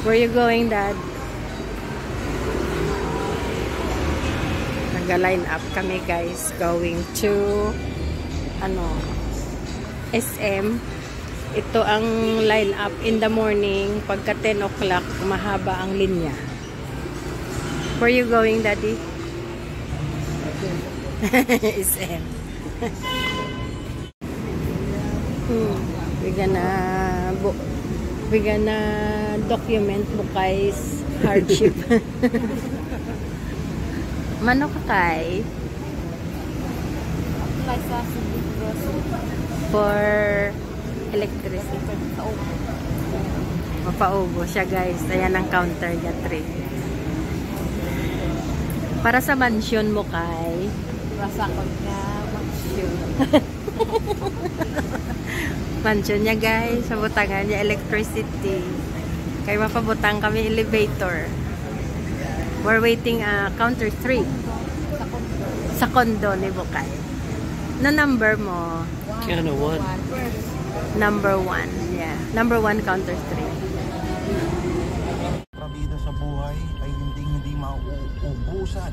Where you going, Dad? Nag-line up kami, guys, going to SM. Ito ang line up in the morning. Pagka 10 o'clock, mahaba ang linya. Where you going, Daddy? SM. We're gonna document Bukay's hardship. Mano ka kay? Apply sa for electricity. Mapaubo siya, guys. Ayan ang counter niya, 3. Para sa mansion mo, kay? Rasa ko niya mansion. Mansion niya, guys. Sa butangan niya, electricity. Kaya mapabutang kami elevator. We're waiting counter 3. Sa condo ni Bukay. No number mo? Counter 1. Number 1. Yeah. Number 1, counter 3. Prabida sa buhay ay hindi mauubusan.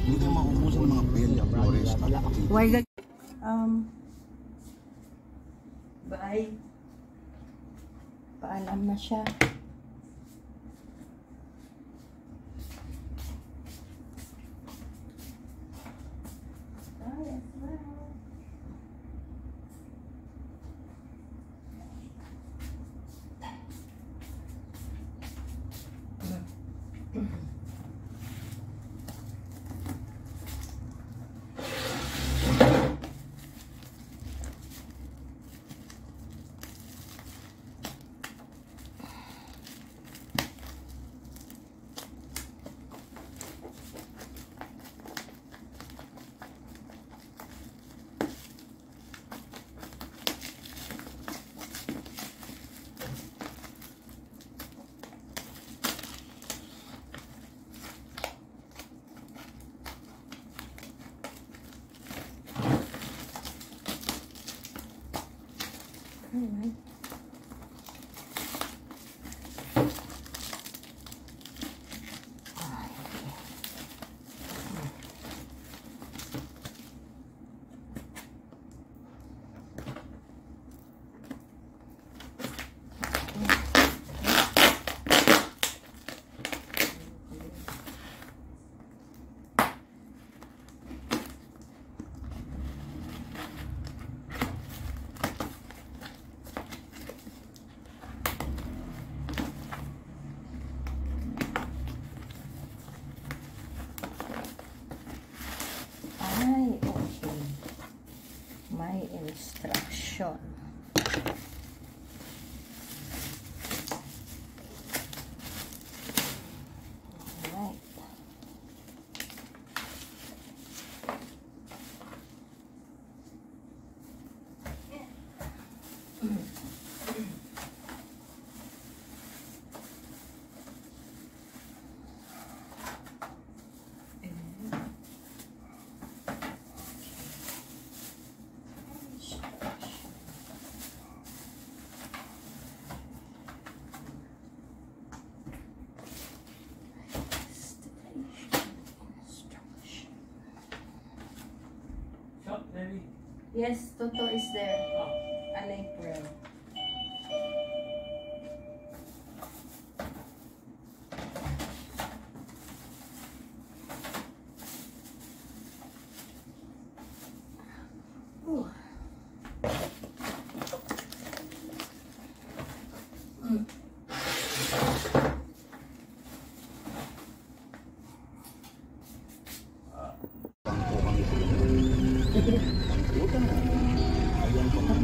Hindi mauubusan ng mga Bella Flores at Why bye. Paalam na siya. My instruction. Alright. Yes, Toto is there. An April.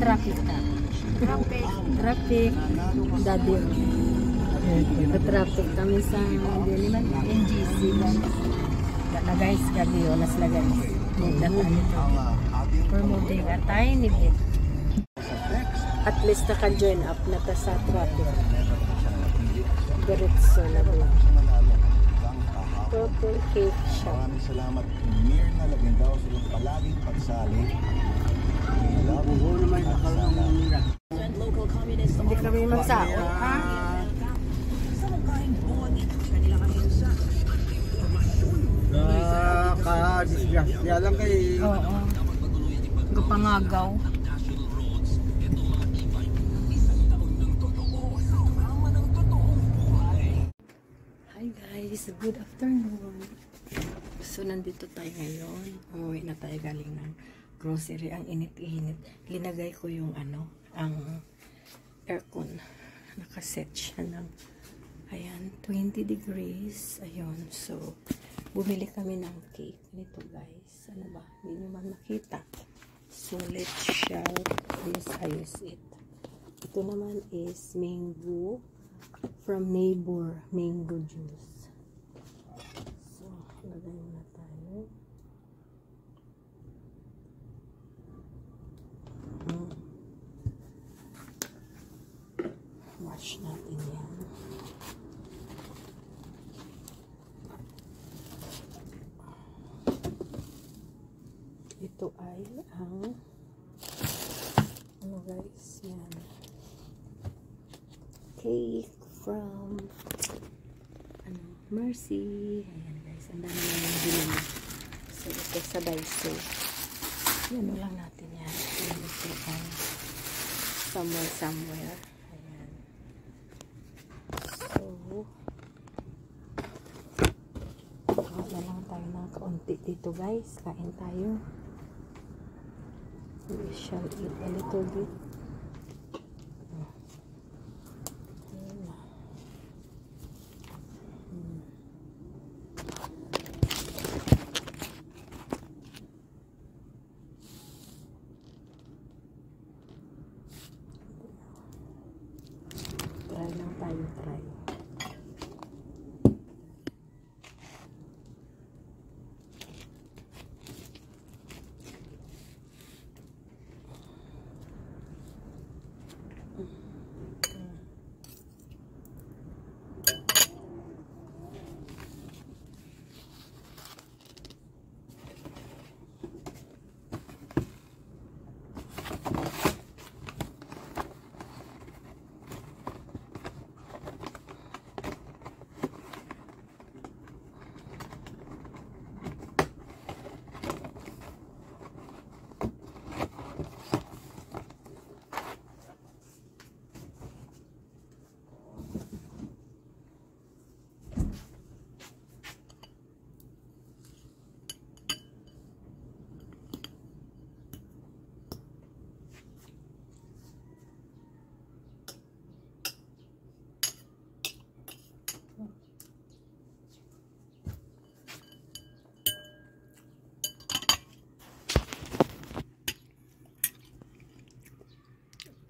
Traffic ka. Traffic. Daddy. Traffic kami sa NGC. Na guys, gabi o. Nasla guys. Promoting a tiny bit. At least naka-join up na ta sa traffic. Diretso na ba? Total cake shop. Maraming salamat. Mirna Lagendaw sa iyong palaging pagsali. Hindi kami magsao. disgrasya lang kay... Oo. Gapangagaw. Hi guys, good afternoon. So nandito tayo ngayon. Umuwi na tayo galing ng grocery. Ang init-init. Linagay ko yung ang aircon. Nakaset siya ng ayan, 20 degrees. Ayun. So bumili kami ng cake nito guys. Ano ba? Hindi nyo man makita. Solid shell. This ayos it. Ito naman is mango from Neighbor mango juice. So, lagay na tayo. Wash natin yan. Ito ay ang guys, yan. Cake from Mercy. Ayan guys, ang dami na yung binili. So, ito sa Daiso. Yan lang natin yan. Ito ang somewhere. Ayan. So, wala lang tayo ng kaunti dito guys. Kain tayo. We shall eat a little bit. Try lang tayo, try.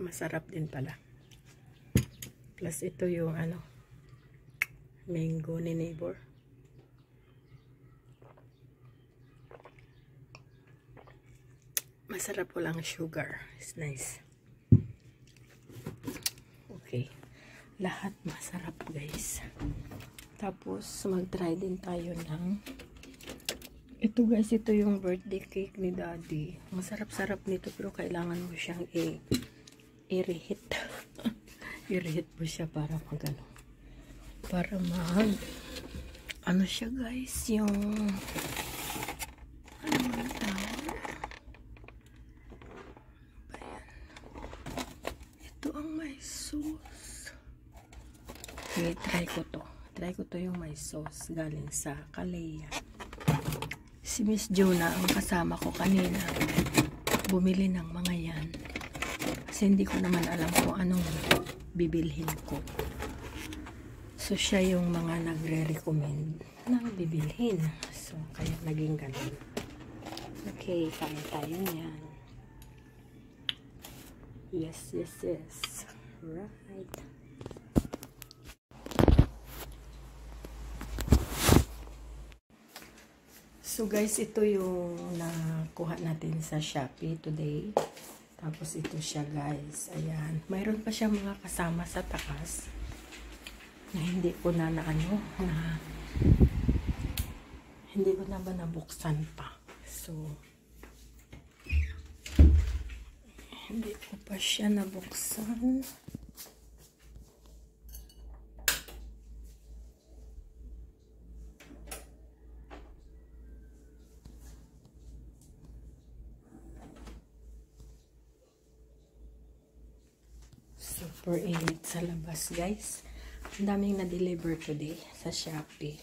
Masarap din pala. Plus ito yung mango ni Neighbor. Masarap po lang sugar. It's nice. Okay. Lahat masarap guys. Tapos mag-try din tayo ng ito guys, ito yung birthday cake ni Daddy. Masarap-sarap nito pero kailangan mo siyang i-reheat. I-reheat mo siya para para siya guys, yung ito ang may sauce. Okay, try ko to yung may sauce galing sa Kalea. Si Miss Jonah ang kasama ko kanina bumili ng mga yan. Kasi hindi ko naman alam kung anong bibilhin ko. So, siya yung mga nagre-recommend ng bibilhin. So, kaya naging ganun. Okay, kain tayo yan. Yes. Right. So, guys, ito yung nakuha natin sa Shopee today. Tapos ito siya guys. Ayan. Mayroon pa siya mga kasama sa taas. Na hindi ko hindi ko na ba nabuksan pa. So, hindi ko pa siya nabuksan. super init sa labas, guys. Ang daming na-deliver today sa Shopee.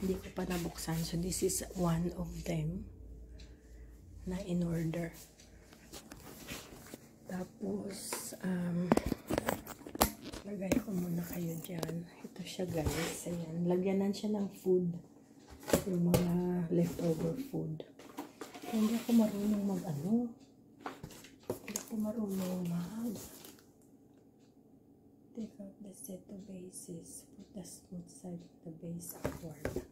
Hindi ko pa nabuksan. So, this is one of them na in-order. Tapos, lagay ko muna kayo dyan. Ito siya, guys. Ayan. Lagyanan siya ng food. Yung mga leftover food. Hindi ako marunong Hindi ako marunong take out the set of bases. Put the smooth side of the base upward.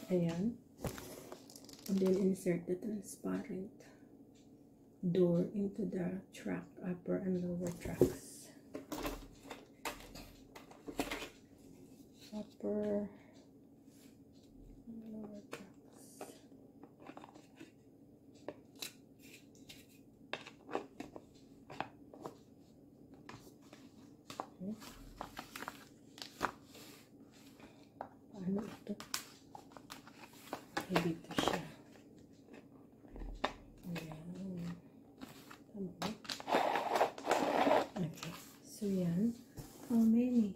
Ayan. And then insert the transparent door into the track, upper and lower tracks. Upper and lower tracks. Okay. Paano ito? Okay, dito siya. Ayan. Tama ba? Okay. So, yan. How many?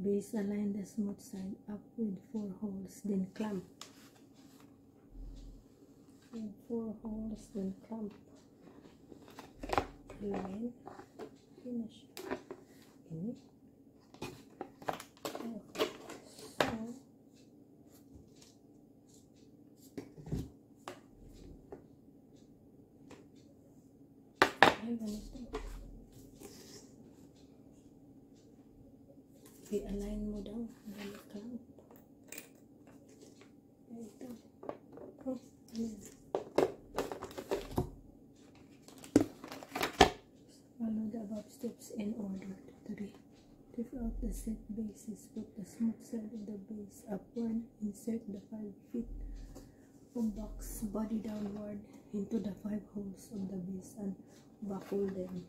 Base align the smooth side up with 4 holes, then clamp. And 4 holes, then clamp. Align. Finish. Okay. Okay. So, ay, ganito. I-align mo daw. Then clamp. Ito. Oh, ayan. Follow the above steps in order. 3. Take out the set bases. Put the smooth side of the base upward. Insert the 5 feet of box body downward into the 5 holes of the base and buckle them.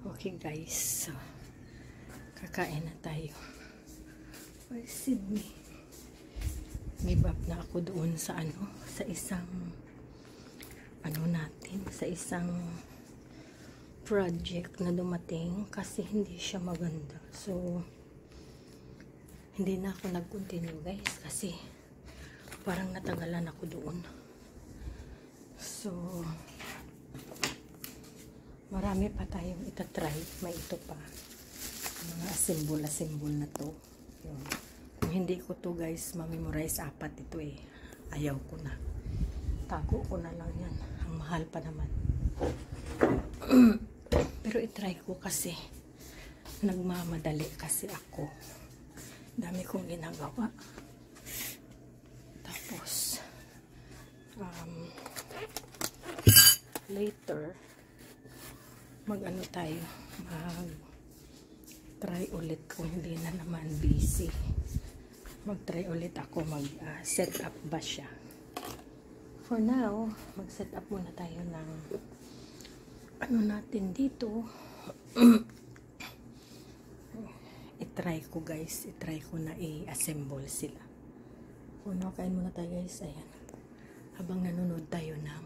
Okay guys, so kakain na tayo. Or Sydney. May bab na ako doon sa sa isang sa isang project na dumating kasi hindi siya maganda. So hindi na ako nag-continue guys kasi parang natagalan ako doon. So marami pa tayong itatry. May ito pa. Mga symbol na to. Yun. Kung hindi ko to guys, mamemorize 4 ito eh. Ayaw ko na. Tago ko na lang yan. Ang mahal pa naman. Pero itry ko kasi nagmamadali kasi ako. Dami kong ginagawa. Tapos later tayo try ulit kung hindi na naman busy. mag-try ulit ako mag-set up ba siya. For now, mag-set up muna tayo ng ano natin dito. I-try ko guys, i-try ko na i-assemble sila. Puno, kain muna tayo guys, ayan. Habang nanonood tayo ng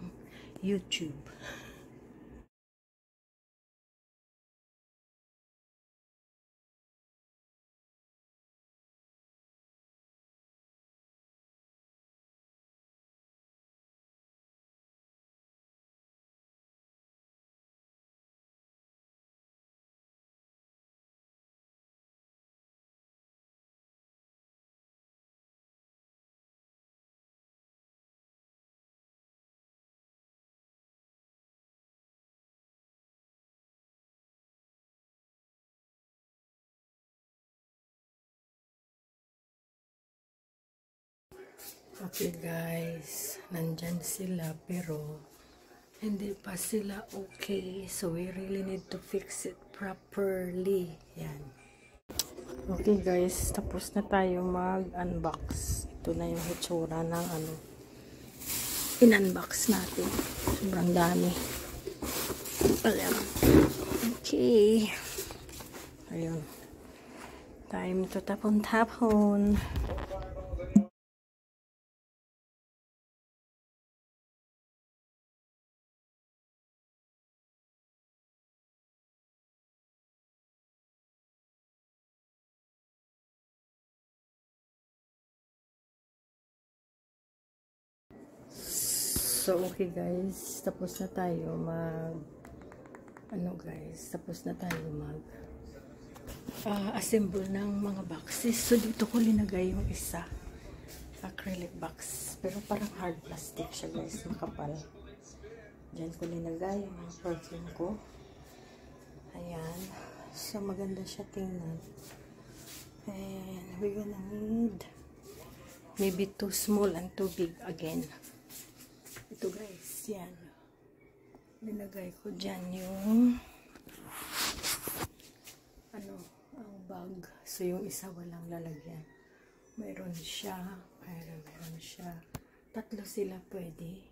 YouTube. Okay guys, nandyan sila pero hindi pa sila okay. So we really need to fix it properly. Yan. Okay guys, tapos na tayo mag-unbox. Ito na yung hitsura ng ano in-unbox natin. Sobrang dami. Alam. Okay. Ayun. Time to tapon-tapon. So, okay guys, tapos na tayo tapos na tayo assemble ng mga boxes. So, dito ko linagay yung isa, acrylic box, pero parang hard plastic siya guys, makapal. Diyan ko linagay yung mga perfume ko. Ayan. So, maganda siya tingnan. And we're gonna need maybe too small and too big again. Ito guys, yan. Linagay ko dyan yung ang bag. So yung isa walang lalagyan. Mayroon siya. Tatlo sila pwede.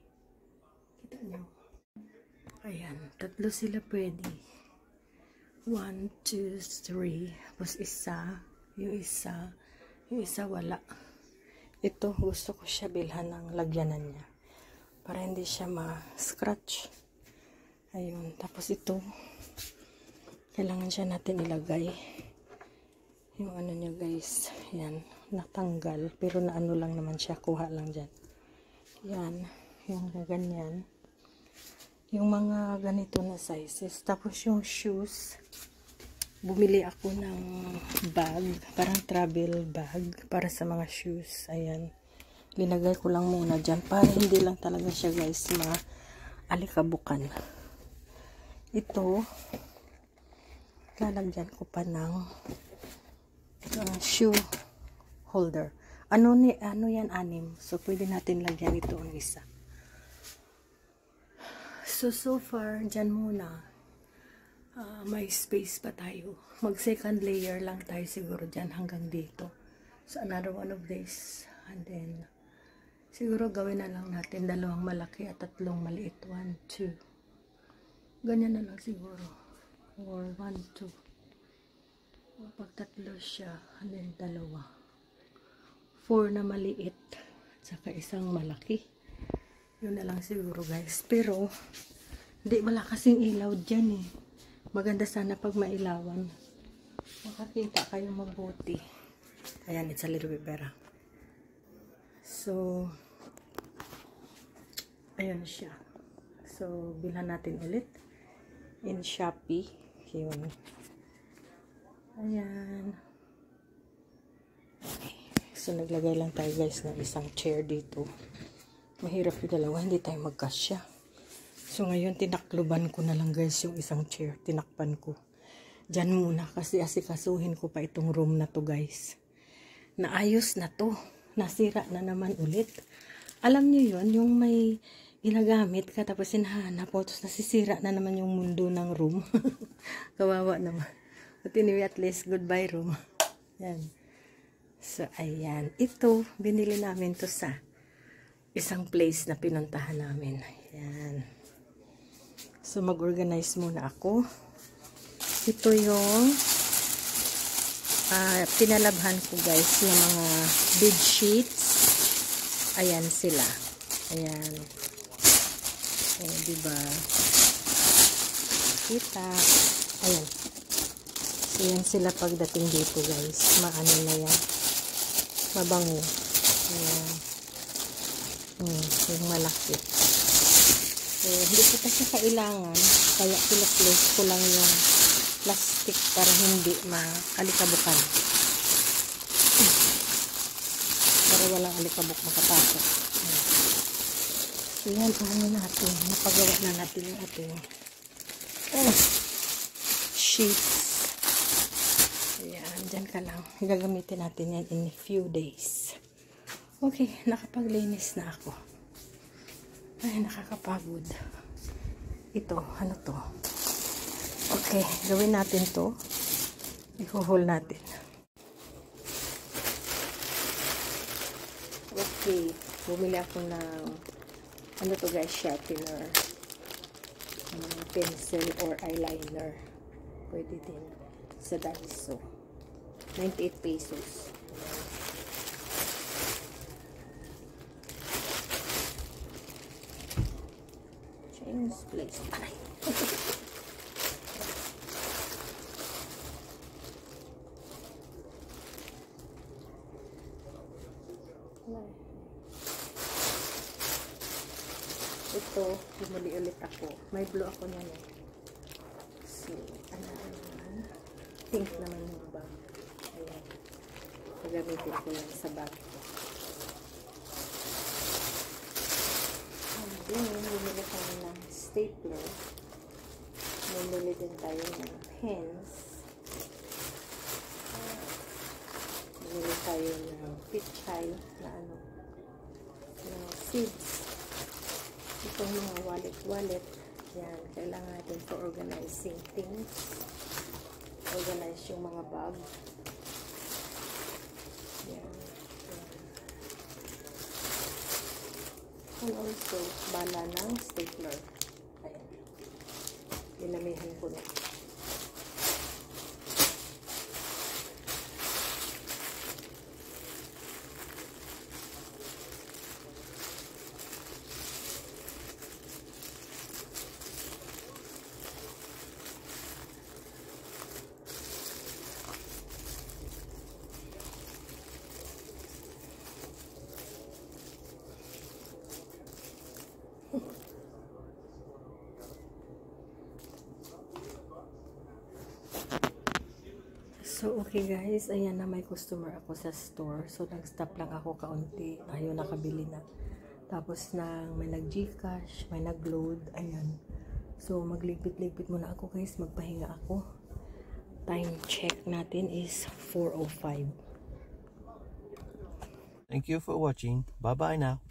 Kita nyo. Ayan, tatlo sila pwede. 1, 2, 3. Tapos yung isa wala. Ito, gusto ko siya bilhan ng lagyanan niya. Para hindi siya ma-scratch. Ayun. Tapos ito, kailangan siya natin ilagay. Yung ano niya guys. Yan. Natanggal. Pero naano lang naman siya. Kuha lang dyan. Yan. Yung ganyan. Yung mga ganito na sizes. Tapos yung shoes. Bumili ako ng bag. Parang travel bag. Para sa mga shoes. Ayan. Linagay ko lang muna dyan para hindi lang talaga siya guys alikabukan. Ito lalagyan ko pa ng shoe holder. Ano yan, 6. So pwede natin lagyan ito ang isa. So far dyan muna. May space pa tayo. Mag second layer lang tayo siguro dyan hanggang dito. So another one of this, and then siguro gawin na lang natin 2 malaki at 3 maliit. 1, 2. Ganyan na lang siguro. Or 1, 2. Pag 3 siya, and then 2. 4 na maliit. At saka isang malaki. Yun na lang siguro guys. Pero, wala kasing ilaw dyan eh. Maganda sana pag mailawan. Makakita kayo mabuti. Ayan, it's a little bit better. So, ayan siya. So, bilhan natin ulit in Shopee. Yun. Ayan. Okay. So, naglagay lang tayo guys ng isang chair dito. Mahirap yung dalawa. Hindi tayo magkasya. So, ngayon, tinakluban ko na lang guys yung isang chair. Tinakpan ko. Diyan muna kasi asikasuhin ko pa itong room na to guys. Naayos na to. Nasira na naman ulit. Alam nyo yun, yung may ginagamit ka tapos hinahanap po, tapos nasisira na naman yung mundo ng room. Kawawa naman. But anyway, at least goodbye room. Yan. So, ayan. Ito, binili namin to sa isang place na pinuntahan namin. Ayan. So, mag-organize muna ako. Ito yung pinalabhan ko guys ng mga bed sheets. Ayan sila. Ayan. O, diba? Kita. Ayan. So, yan sila pagdating dito guys. Maano na yan. Mabango. Ayan. Yung malaki. So, hindi ko kasi kailangan. Kaya pila-place ko lang yung plastic para hindi maalikabok. Para walang alikabok makapasok. So, yan. Ano natin. Napagawa na natin yung ating sheets. Ayan. Dyan ka lang. Gagamitin natin yan in a few days. Okay. Nakapaglinis na ako. Ay, nakakapagod. Ito. Ano to? Okay. Gawin natin to. I-hold natin. Okay. Bumili ako ng ano to guys, sharpener. Pencil or eyeliner. Pwede din sa Daiso. 98 pesos. Change place. Aray. Ito, bumili ulit ako. May blue ako niyan eh. So, ano naman? Pink naman yung bag. Ayan. Pagamitin ko lang sa bag ko. And then, bumili tayo ng stapler. Bumili din tayo ng pens. Bumili tayo ng pichay na ano, ng seeds. Itong mga wallet. Yan, kailangan natin for organizing things. Organize yung mga bag. Yan. And also, bala ng stapler. Ayan. Dinamihan ko na. So, okay guys, ayan na may customer ako sa store. So, nag-stop lang ako kaunti. Ayun, nakabili na. Tapos may nag-Gcash, may nag-load. Ayan. So, magligpit-ligpit muna ako guys. Magpahinga ako. Time check natin is 4:05. Thank you for watching. Bye-bye now.